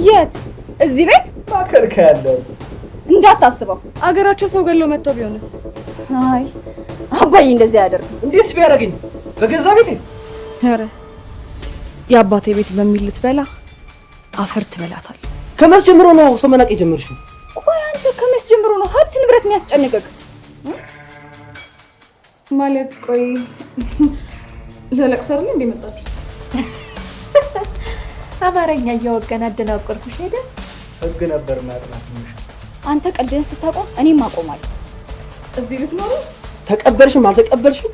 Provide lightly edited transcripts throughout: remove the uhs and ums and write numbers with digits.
የት? እዚህ ቤት ማከልከ ያለው እንዳታስበው። አገራቸው ሰው ገለው መጥተው ቢሆንስ? አይ አባዬ እንደዚህ ያደርግ። እንዴስ ቢያደርግኝ በገዛ ቤቴ? ኧረ የአባቴ ቤት በሚል ልትበላ አፈር ትበላታል። ከመስ ጀምሮ ነው ሰው መናቅ የጀመርሽው? ቆይ አንተ ከመስ ጀምሮ ነው ሀብት ንብረት የሚያስጨንቅክ? ማለት ቆይ ለለቅሶ አይደል እንዴ መጣችሁ? አማርኛ እያወቀን አደናቆርኩሽ አይደል? ህግ ነበር ማጥናት ነው። አንተ ቀልድህን ስታቆም እኔም አቆማለሁ። እዚህ ልትኖሩ? ተቀበልሽም አልተቀበልሽም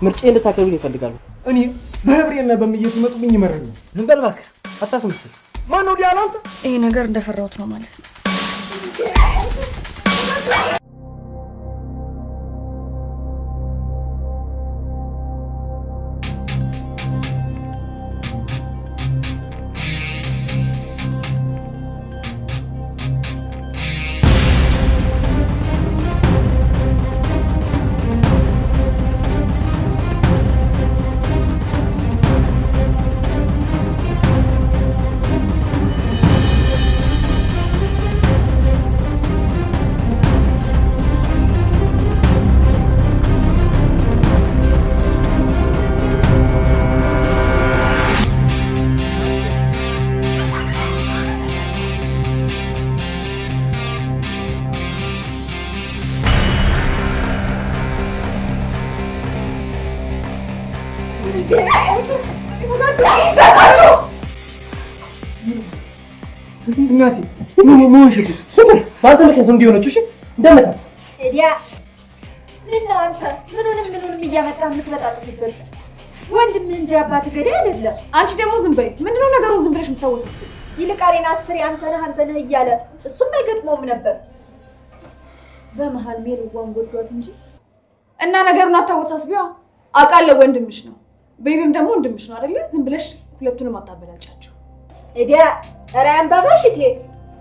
ምርጫዬን እንድታከብሪኝ ይፈልጋሉ። እኔ በህብሬና በሚየት መጡብኝ ይመረኝ። ዝም በል እባክህ አታስመስል። ማን ነው ዲያላ? አንተ ይሄ ነገር እንደፈራሁት ነው ማለት ነው። እናቴ ምን ሆነሽ? ሱፐር ባንተ ምክንያት ነው እንዲሆነች። እሺ እንደነካት ኤዲያ ምን ነው አንተ ምኑንም እያመጣ የምትበጣጥፍበት ወንድምህ እንጂ አባት ገዳይ አይደለም። አንቺ ደግሞ ዝም በይ። ምንድነው ነገሩን ዝም ብለሽ የምታወሳስብ? ይልቃሌን አስሬ አንተ ነህ እያለ እሱም አይገጥመውም ነበር። በመሃል ሜልዋን ጎዷት እንጂ እና ነገሩን አታወሳስቢዋ። አውቃለሁ ወንድምሽ ነው፣ ቤቢም ደግሞ ወንድምሽ ነው አይደለ? ዝም ብለሽ ሁለቱንም አታበላጫቸው። ኤዲያ ኧረ አንባባሽ እቴ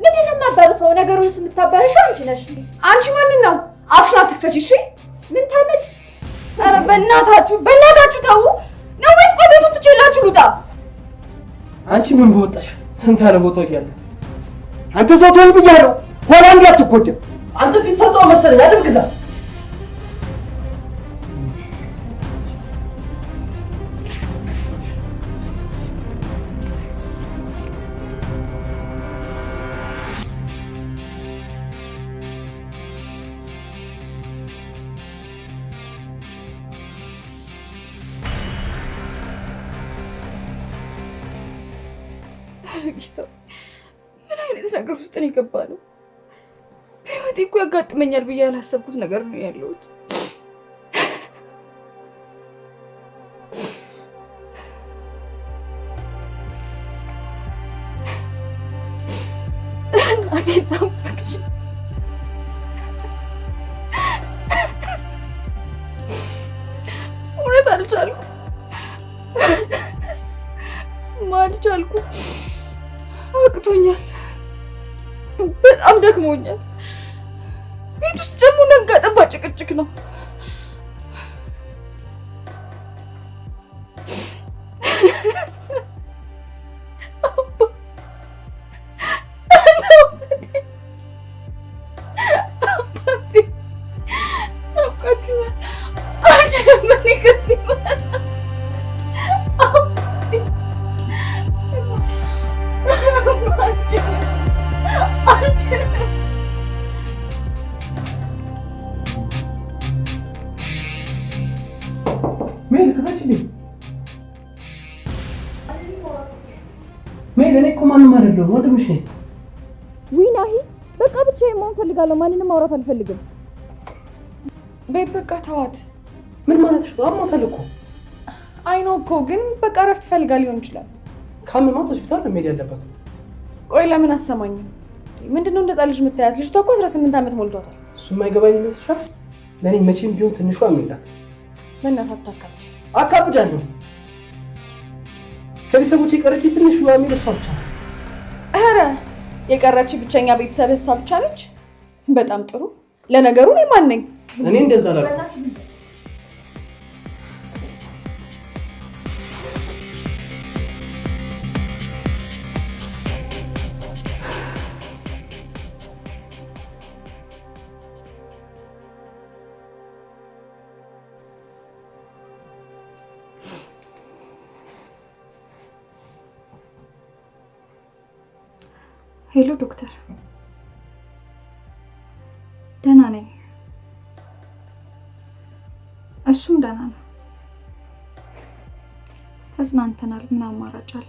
ምንድነው የማባብሰው? ነገሩንስ የምታባብሽው አንቺ ነሽ። አንቺ ማንን ነው? አፍሽን አትክፈቺ እሺ። ምን ታመጭ? ኧረ በእናታችሁ ተው ነው ወይስ ቆይ ቤቱን ትችላችሁ ልውጣ? አንቺ ምን በወጣሽ? ስንት ያለ ቦታው እያለ አንተ ሰው ተወል ብያለሁ። ሆላ እንዳትጎዳ። አንተ ፊት ሰጠው መሰለኝ አይደል? ግዛ ጌታ ምን አይነት ነገር ውስጥ ነው የገባነው? በህይወቴ እኮ ያጋጥመኛል ብዬ ያላሰብኩት ነገር ነው ያለሁት። እናቴ ናፈቅሽ። እውነት አልቻልኩም። አቅቶኛል። በጣም ደክሞኛል። ቤት ውስጥ ደግሞ ነጋ ጠባ ጭቅጭቅ ነው። እኔ እኮ ማንም አይደለሁም ወንድምሽ ነኝ። ዊናሂ በቃ ብቻዬን መሆን ፈልጋለሁ። ማንንም ማውራት አልፈልግም። በቃ ተዋት። ምን ማለትሽ ነው? አሞታል እኮ። አይ ነው እኮ ግን በቃ እረፍት ፈልጋ ሊሆን ይችላል። ካመማት ሆስፒታል ነው መሄድ ያለባት። ቆይ ለምን አሰማኝም? ምንድነው እንደዛ ልጅ የምታያት? ልጅቷ እኮ 18 ዓመት ሞልቷታል። እሱም አይገባኝ ይመስልሻል? ለኔ መቼም ቢሆን ትንሿ አሜላት። በእናትህ አታካብድ። አካብዳለሁ። ከቤተሰቦቼ ቀረች ትንሽ አሜል እሷ ብቻ ናት። ኧረ የቀረች ብቸኛ ቤተሰብ እሷ ብቻ ነች። በጣም ጥሩ። ለነገሩ እኔ ማን ነኝ? እኔ እንደዛ አላልኩም። ሄሎ ዶክተር፣ ደህና ነኝ። እሱም ደህና ነው። ተጽናንተናል። ምን አማራጭ አለ?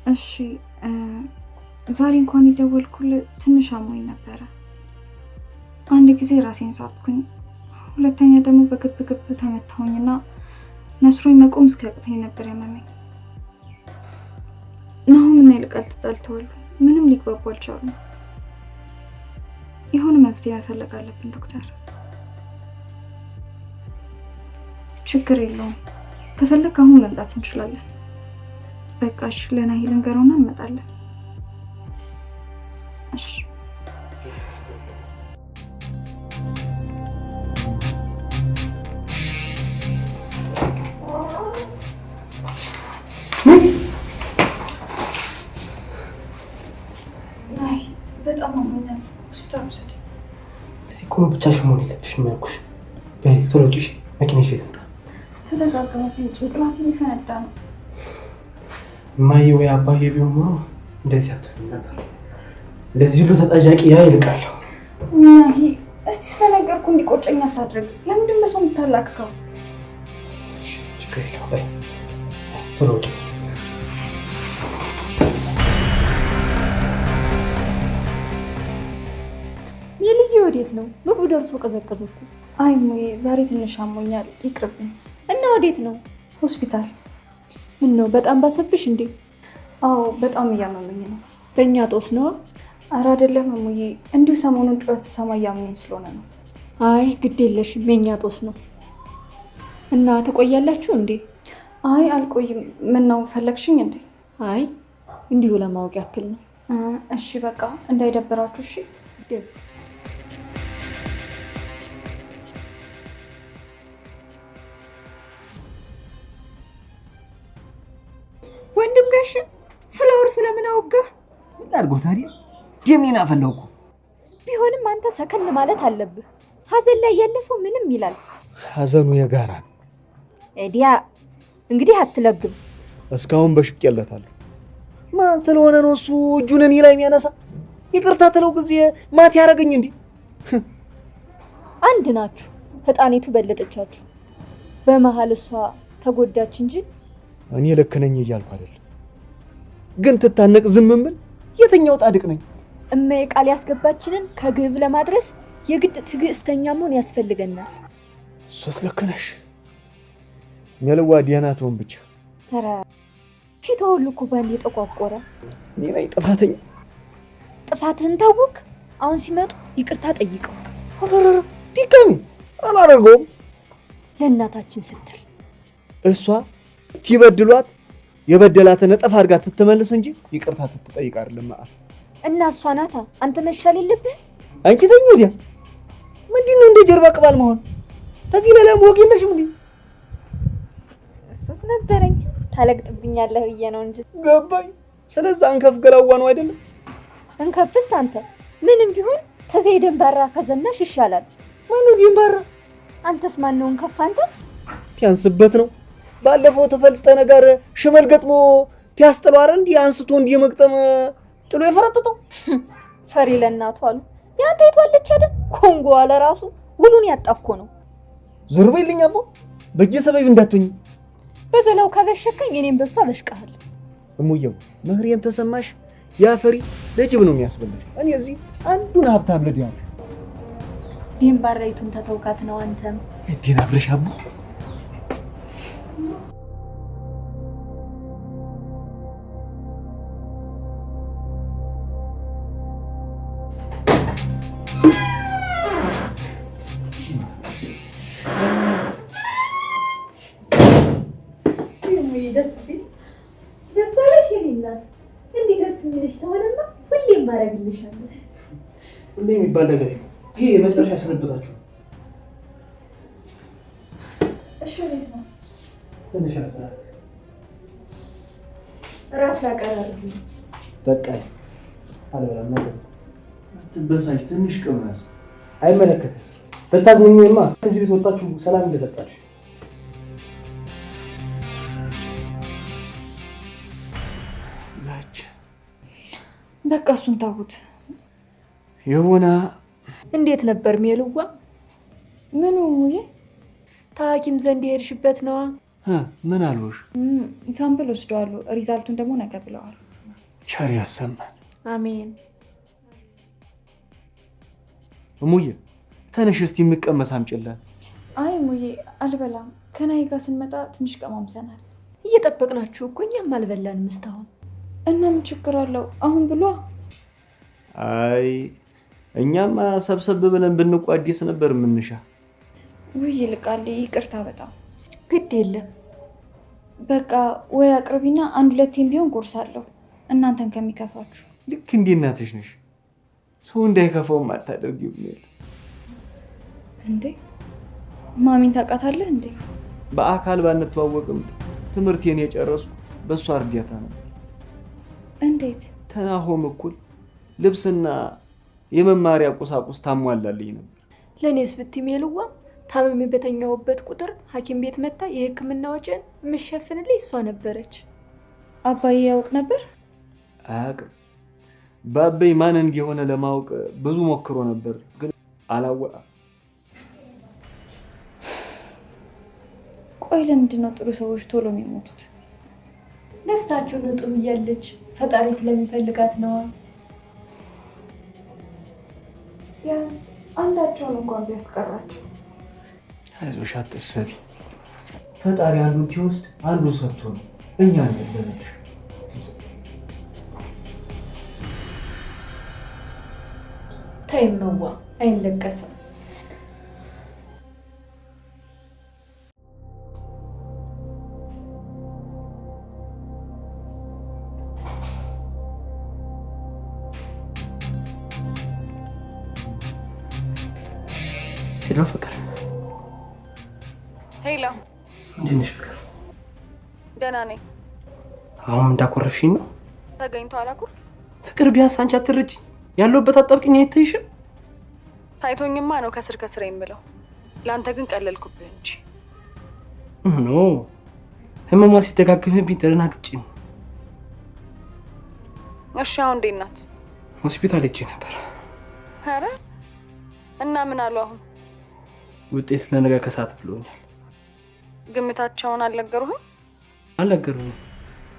እሺ ዛሬ እንኳን የደወልኩልህ ትንሽ አሞኝ ነበረ። አንድ ጊዜ ራሴን ሳትኩኝ፣ ሁለተኛ ደግሞ በግብ ተመታሁኝና ነስሮኝ መቆም እስኪያቅተኝ ነበር ያመመኝ። ናሁም እና ይልቃል ተጣልተዋል። ምንም ሊግባቡ አልቻሉም። የሆነ መፍትሄ መፈለግ አለብን ዶክተር። ችግር የለውም፣ ከፈለግ አሁን መምጣት እንችላለን። በቃ እሺ፣ ለናሂል እንገረውና እንመጣለን። እሺ በጣም አሞኛል፣ ሆስፒታል ውሰደኝ። እዚህ እኮ ብቻሽን መሆን የለብሽም ያልኩሽ። በይ ቶሎ ውጪ፣ መኪናሽ ቤት መጣ። ተደጋገመብኝ፣ ጭንቅላቴን ሊፈነዳ ነው። እማዬ ወይ አባዬ ቢሆን ኖሮ እንደዚህ አትሆንም ነበር። ለዚህ ሁሉ ተጠያቂ ያ ይልቃል። ናሂ፣ እስቲ ስለነገርኩ እንዲቆጨኝ አታድርግ። ለምንድን ነው ሰው የምታላክከው? ችግር የለውም፣ በይ ቶሎ ውጪ። የልዬ ወዴት ነው? ምግቡ ደርሶ ቀዘቀዘኩ። አይ ሙዬ፣ ዛሬ ትንሽ አሞኛል፣ ይቅርብኝ። እና ወዴት ነው? ሆስፒታል። ምን ነው በጣም ባሰብሽ እንዴ? አዎ በጣም እያመመኝ ነው። በእኛ ጦስ ነው? ኧረ አይደለም ሙዬ፣ እንዲሁ ሰሞኑን ጩኸት ሰማ እያመመኝ ስለሆነ ነው። አይ ግድ የለሽም፣ የእኛ ጦስ ነው። እና ትቆያላችሁ እንዴ? አይ አልቆይም። ምን ነው ፈለግሽኝ እንዴ? አይ እንዲሁ ለማወቅ ያክል ነው። እሺ በቃ እንዳይደብራችሁ። እሺ ወንድም ጋሽ ስለ ወር ስለምን አወጋህ? ምን ላድርገው ታዲያ? ደሜን አፈላሁ እኮ። ቢሆንም አንተ ሰከን ማለት አለብህ። ሀዘን ላይ ያለ ሰው ምንም ይላል። ሀዘኑ የጋራ ነው። ኤዲያ እንግዲህ አትለግም። እስካሁን በሽቄለታለሁ። ማን ስለሆነ ነው እሱ እጁን እኔ ላይ የሚያነሳ? ይቅርታ ትለው ጊዜ ማት ያደርገኝ እንዴ? አንድ ናችሁ። ህጣኔቱ በለጠቻችሁ። በመሃል እሷ ተጎዳች እንጂ እኔ ልክ ነኝ እያልኩ አይደለም። ግን ትታነቅ ዝም ብል የትኛው ጣድቅ ነኝ? እማዬ ቃል ያስገባችንን ከግብ ለማድረስ የግድ ትዕግስተኛ መሆን ያስፈልገናል። ሶስት ልክ ነሽ። መልዋ ዲያና ትሆን ብቻ። ኧረ ፊቷ ሁሉ እኮ ባንዴ ተቋቆረ። እኔ ነኝ ጥፋተኛ። ጥፋትህን ታወቅ። አሁን ሲመጡ ይቅርታ ጠይቀው። አረረረ ዲካሚ አላረገውም። ለእናታችን ስትል እሷ ትበድሏት የበደላትን እጥፍ አድርጋ ትተመለስ እንጂ ይቅርታ ትጠይቅ አይደለም ማለት። እና እሷ ናታ አንተ መሻል የለብህ። አንቺ ተኝ ወዲያ ምንድነው እንደ ጀርባ ቅባል መሆን? ከዚህ ሌላ ወግ የለሽም እንዴ? እሱስ ነበረኝ ታለግጥብኛለህ ብዬ ነው እንጂ ገባኝ። ስለዚህ አንከፍ ገላዋ ነው አይደለም? እንከፍስ አንተ ምንም ቢሆን ከዚህ ደንባራ ከዘናሽ ይሻላል። ማነው ደንባራ? አንተስ ማን ነው እንከፍ? አንተ ትያንስበት ነው። ባለፈው ተፈልጠ ነገር ሽመል ገጥሞ ትያስጥለው አይደል? እንዴ አንስቶ እንዴ መግጠም ጥሎ የፈረጠጠው ፈሪ ለእናቱ አሉ። ያንተ ይቷለች አይደል? ኮንጎ አለ ራሱ ውሉን ያጣኮ ነው። ዞር በይልኝ አቦ፣ በእጄ ሰበብ እንዳትሆኝ። በገላው ከበሸከኝ እኔም በሷ በሽቀሃል። እሙየው መህሪያን ተሰማሽ? ያ ፈሪ ለጅብ ነው የሚያስበልሽ። እኔ እዚህ አንዱን ሀብታም ልጅ ነው። ደንባራይቱን ተተውካት ነው አንተም እዲና ብለሽ አቦ። ደስ አለሽ የኔ እናት? እንዲህ ደስ የሚልሽ ተሆነማ ሁሌም ማረግልሻለሁ። ሁሌ የሚባል ነገር የለም። ይሄ የመጨረሻ ያሰነበታችሁ። እሺ ወዴት ነው? ትንሽ አጣ ራስ ላቀራርብ በቃ አለበላም ነገር አትበሳጭ። ትንሽ ቅመስ አይመለከትም። በታዝኝማ ከዚህ ቤት ወጣችሁ ሰላም እንደሰጣችሁ ላይ በቃ እሱን ታውት። የሆነ እንዴት ነበር ሜልዋ? ምኑ ሙዬ? ታኪም ዘንድ ሄድሽበት ነዋ? ምን አልወሽ? ሳምፕል ወስደዋል። ሪዛልቱን ደግሞ ነገ ብለዋል። ቸር ያሰማን። አሜን። ሙዬ ተነሽ እስቲ የምቀመስ አምጪላት። አይ ሙዬ አልበላም። ከናይ ጋር ስንመጣ ትንሽ ቀማምሰናል። እየጠበቅናችሁ እኮ እኛም አልበላንም እስካሁን። እና ምን ችግር አለው? አሁን ብሏ። አይ እኛማ ሰብሰብ ብለን ብንቋደስ ነበር ምንሻ። ውይ ይልቃል፣ ይቅርታ በጣም ግድ የለም። በቃ ወይ አቅርቢና አንድ ሁለቴም ቢሆን ጎርሳለሁ እናንተን ከሚከፋችሁ። ልክ እንዴ እናትሽ ነሽ። ሰው እንዳይከፋው አታደርጊው ነው እንዴ? ማሚን ታውቃታለህ እንዴ? በአካል ባንተዋወቅም ትምህርቴን የጨረስኩ በሷ እርዳታ ነው። እንዴት? ተናሆም እኩል ልብስና የመማሪያ ቁሳቁስ ታሟላልኝ ነበር። ለኔስ ብትሜልዋ ታመሜ በተኛውበት ቁጥር ሐኪም ቤት መጣ የህክምና ወጪን ምሸፍንልኝ እሷ ነበረች። አባዬ ያውቅ ነበር? አያውቅም። ባበይ ማን እንደሆነ ለማወቅ ብዙ ሞክሮ ነበር ግን አላወቀም። ቆይ ለምንድን ነው ጥሩ ሰዎች ቶሎ የሚሞቱት? ነፍሳቸው ንጹህ እያለች ፈጣሪ ስለሚፈልጋት ነው። ቢያንስ አንዳቸውን እንኳን ቢያስቀራቸው። አይዞሽ አትሰቢ። ፈጣሪ አንዱን ሲወስድ አንዱን ሰጥቶ ነው እኛ እንደለሽ። ታይምዋ አይለቀስም። ሄሎ ፍቅር። ሄሎ እንዴት ነሽ ፍቅር? ደህና ነኝ። አሁን እንዳኮረፍሽኝ ነው? ተገኝቶ አላኩር ፍቅር ቢያንስ አንቺ አትረጂ። ያለውበት አጣብቂኝ አይተይሽም? ታይቶኝማ ነው ከስር ከስር የምለው። ለአንተ ግን ቀለልኩብህ እንጂ። ኖ ህመሟ ሲደጋገምብኝ ተደናግጬ ነው። እሺ አሁን እንዴት ናት? ሆስፒታል ሄጄ ነበር። ኧረ እና ምን አሉ አሁን? ውጤት ለነገ ከሰዓት ብሎኛል። ግምታቸውን አልነገሩህም? አልነገሩኝም፣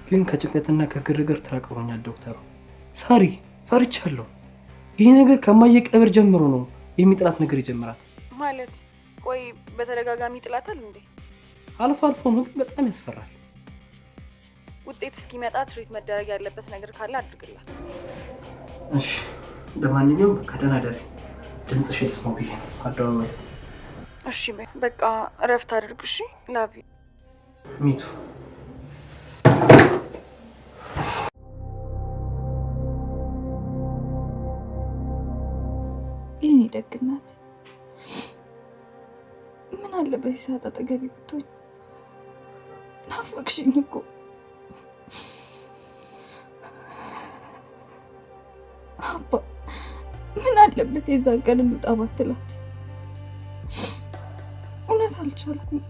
ግን ከጭንቀትና ከግርግር ተራቅቦኛል ዶክተሩ። ሳሪ ፈርቻለሁ። ይሄ ነገር ከማየ ቀብር ጀምሮ ነው የሚጥላት ነገር ይጀምራል ማለት። ቆይ በተደጋጋሚ ጥላታል እንዴ? አልፎ አልፎ ነው፣ ግን በጣም ያስፈራል። ውጤት እስኪመጣ ትሪት መደረግ ያለበት ነገር ካለ አድርግላት። እሺ ለማንኛውም ከደህና ደሪ። ድምፅሽ ልስማው ብዬ ነው አደዋወል። እሺ በቃ እረፍት አድርግ። እሺ ላቪ ሚቱ። የኔ ደግናት ምን አለ በዚህ ሰዓት አጠገቢ ብትሆኝ። ናፈቅሽኝ እኮ። አባ ምን አለበት የዛን ቀን እንውጣ ባትላት። እውነት አልቻልኩም።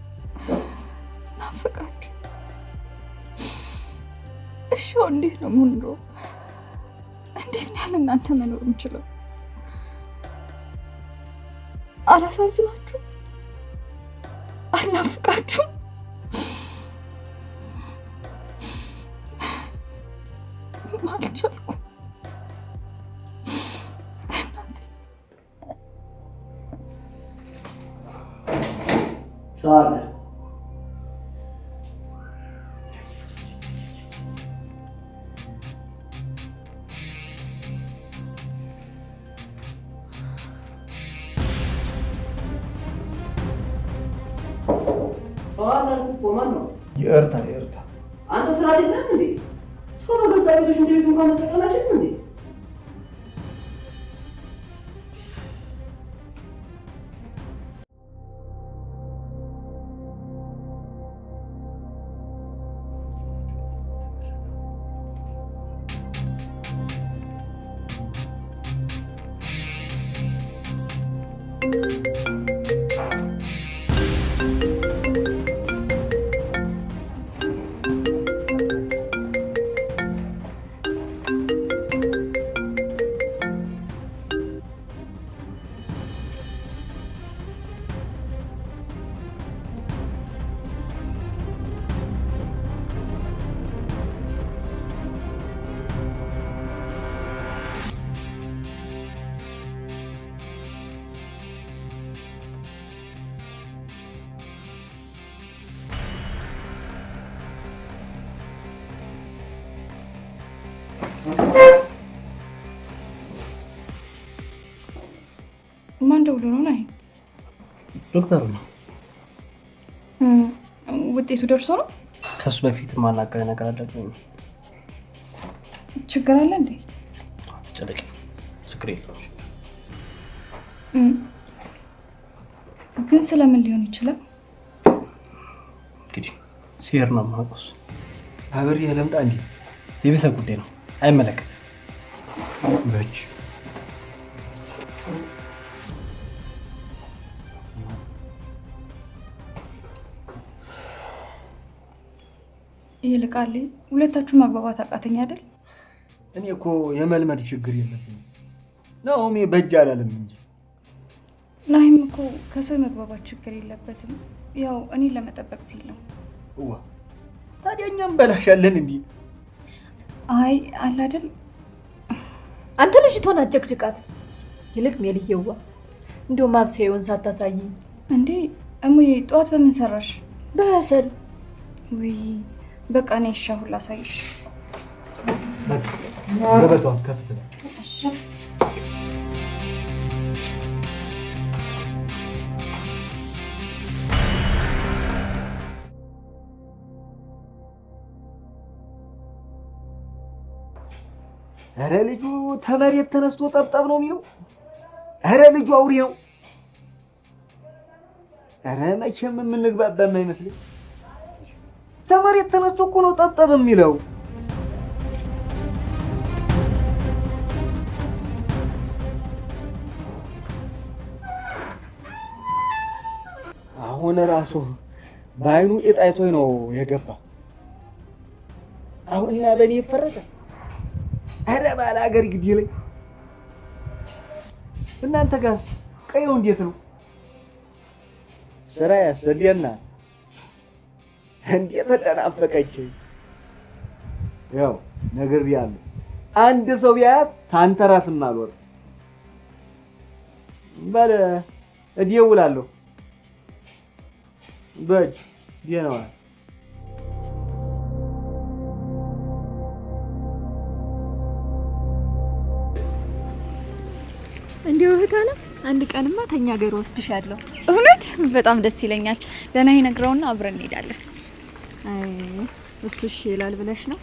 ናፈቃችሁ። እሺ እንዴት ነው የምንኖረው? እንዴት ነው ያለ እናንተ መኖር የምችለው? አላሳዝናችሁ? አልናፍቃችሁ? አልቻልኩም። ሳለ የእርታ አንተ ስራ አይደለም እንዴ? ሰው በገዛ ቤቶች እንደ ቤት እንኳን መጠቀም አይችልም እንዴ? ማን ደውሎ ነው? ናይ ዶክተሩ ነው። ውጤቱ ደርሶ ነው? ከሱ በፊት ማናገር ነገር አለብኝ። ችግር አለ እንዴ? አትጨነቂ፣ ችግር የለውም። ግን ስለምን ሊሆን ይችላል? እንግዲህ ሲሄድ ነው የማውቀው። አብሬ ለምጣ እንዴ? የቤተሰብ ጉዳይ ነው፣ አይመለከትም። በጅ ይልቃል። ሁለታችሁ ማግባባት አቃተኝ አይደል? እኔ እኮ የመልመድ ችግር የለብኝም። ናኦሚ በጅ አላለም እንጂ ናሂም እኮ ከሰው መግባባት ችግር የለበትም። ያው እኔን ለመጠበቅ ሲል ነው። ዋ ታዲያ እኛም በላሻለን እንዴ? አይ አለ አይደል? አንተ ልጅቷን አጨቅጭቃት። ይልቅ ሜልየዋ እንደው ማብሰያውን ሳታሳይ እንዴ? እሙዬ ጠዋት በምን ሰራሽ? በሰል ወይ በቃ እኔ ሻሁላ ሳይሽ ገበቷን ከፍት ነው። ኧረ ልጁ ተመሬት ተነስቶ ጠብጠብ ነው የሚለው። ኧረ ልጁ አውሬ ነው። ኧረ መቼም የምንግባባ የማይመስለኝ። ተመሬት ተነስቶ እኮ ነው ጠብጠብ የሚለው። አሁን ራሱ በአይኑ እጣይቶኝ ነው የገባ። አሁን እና በእኔ ይፈረዳል። ኧረ ባለ ሀገር ግዲ ላይ እናንተ ጋስ ቀየው እንዴት ነው? ስራ ያሰደናል። እንዴት ተናፈቀችኝ። ያው ነግሬያለሁ። አንድ ሰው ቢያያት ታንተ ራስም አልወጣ በለ እደውላለሁ። በጅ ደህና ዋል። እንዲሁ እህት አለም አንድ ቀንማ ተኛ ሀገር ወስድሻለሁ። እውነት በጣም ደስ ይለኛል። ለናሂ ነግረውና አብረን እንሄዳለን። አይ እሱ እሺ ይላል ብለሽ ነው?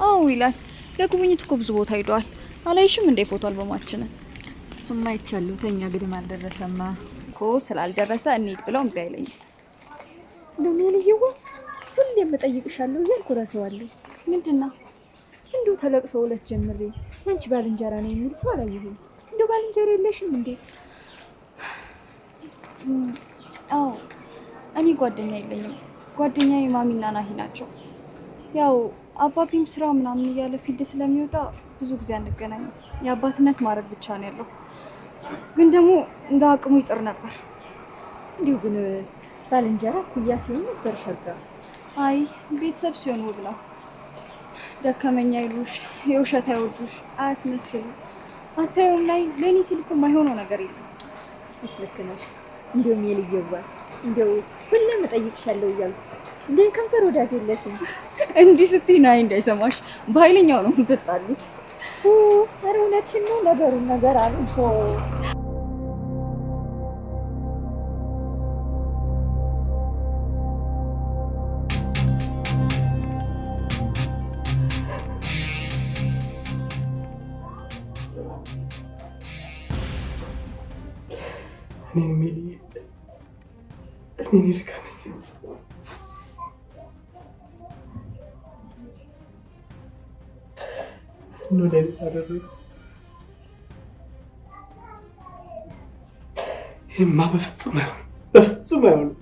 አዎ ይላል። ለጉብኝት እኮ ብዙ ቦታ ሄደዋል። አላይሽም እንደ ፎቶ አልበማችንን? እሱማ አይቻለሁ። ተኛ ግድም አልደረሰማ እኮ ስላልደረሰ እንሂድ ብለው እምቢ አይለኝም። ለሚልየው ሁሌም እጠይቅሻለሁ እያልኩ እረሳዋለሁ። ምንድን ነው? እንደው ተለቅሶ ሁለት ጀምሬ አንቺ ባልንጀራ ነው የሚል ሰው አላየሁም። እንደው ባልንጀራ የለሽም እንዴ? አዎ እኔ ጓደኛ የለኝም። ጓደኛዬ ማሚና ናሂ ናቸው። ያው አባቢም ስራ ምናምን እያለ ፊልድ ስለሚወጣ ብዙ ጊዜ አንገናኝም። የአባትነት ማድረግ ብቻ ነው ያለው። ግን ደግሞ እንደ አቅሙ ይጥር ነበር። እንዲሁ ግን ባልንጀራ ኩያ ሲሆን ነበር ሸጋ። አይ ቤተሰብ ሲሆን ውብ ነው። ደከመኛ ይሉሽ፣ የውሸት አይወዱሽ፣ አያስመስሉ። አታዩም ላይ ለእኔ ሲል እኮ የማይሆነው ነገር የለም። እሱስ ልክ ነሽ። እንዲሁም የልየዋል እንደው ሁሌም እጠይቅሻለሁ እያልኩ እንደ ከንፈር ወዳጅ የለሽም። እንዲህ ስትይ ናሂ እንዳይሰማሽ። በኃይለኛው ነው የምትጣሉት። ኧረ እውነትሽን ነው። ነገሩን ነገር አሉ እኮ እኔ ልካመኝ ነው ላይ አደረገ። ይሄማ በፍጹም አይሆንም፣ በፍጹም አይሆንም።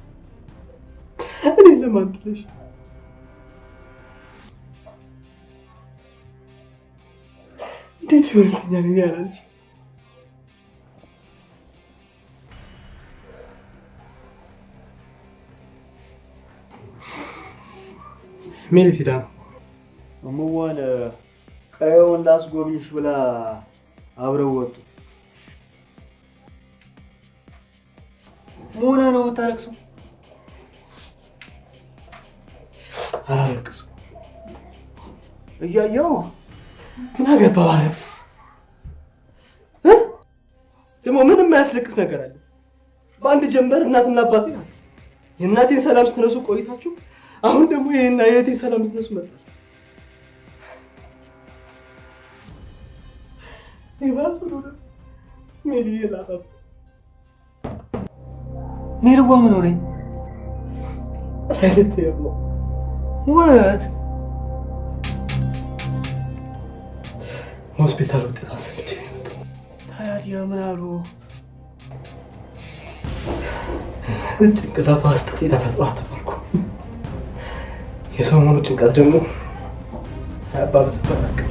እኔ ለማን ጥለሽ? እንዴት ይሆንልኛል እኔ ያለ አንቺ? ሜሊት ሄዳ ነው እምዋን ቀየውን ላስጎብኝሽ ብላ አብረው ወጡ። ሞና ነው የምታለቅሰው? አላለቅስም። እያየሁ ምን አገባ ማለት ደግሞ ምንም የማያስለቅስ ነገር አለ? በአንድ ጀንበር እናትና አባቴ ናት። የእናቴን ሰላም ስትነሱ ቆይታችሁ አሁን ደግሞ የእኔና የእህቴን ሰላም ስትነሱ መጣችሁ። ይባስ ብሎ ሜሪዬ ላጣት ሜርዋ ምን ሆነኝ? አይነት ያለው ወት ሆስፒታል ውጤቷን ሰምቼ ታዲያ ምን አሉ? ጭንቅላቷ አስጠት የተፈጥሯ ተባልኩ። የሰሞኑ ጭንቀት ደግሞ ሳያባብስበት አቀር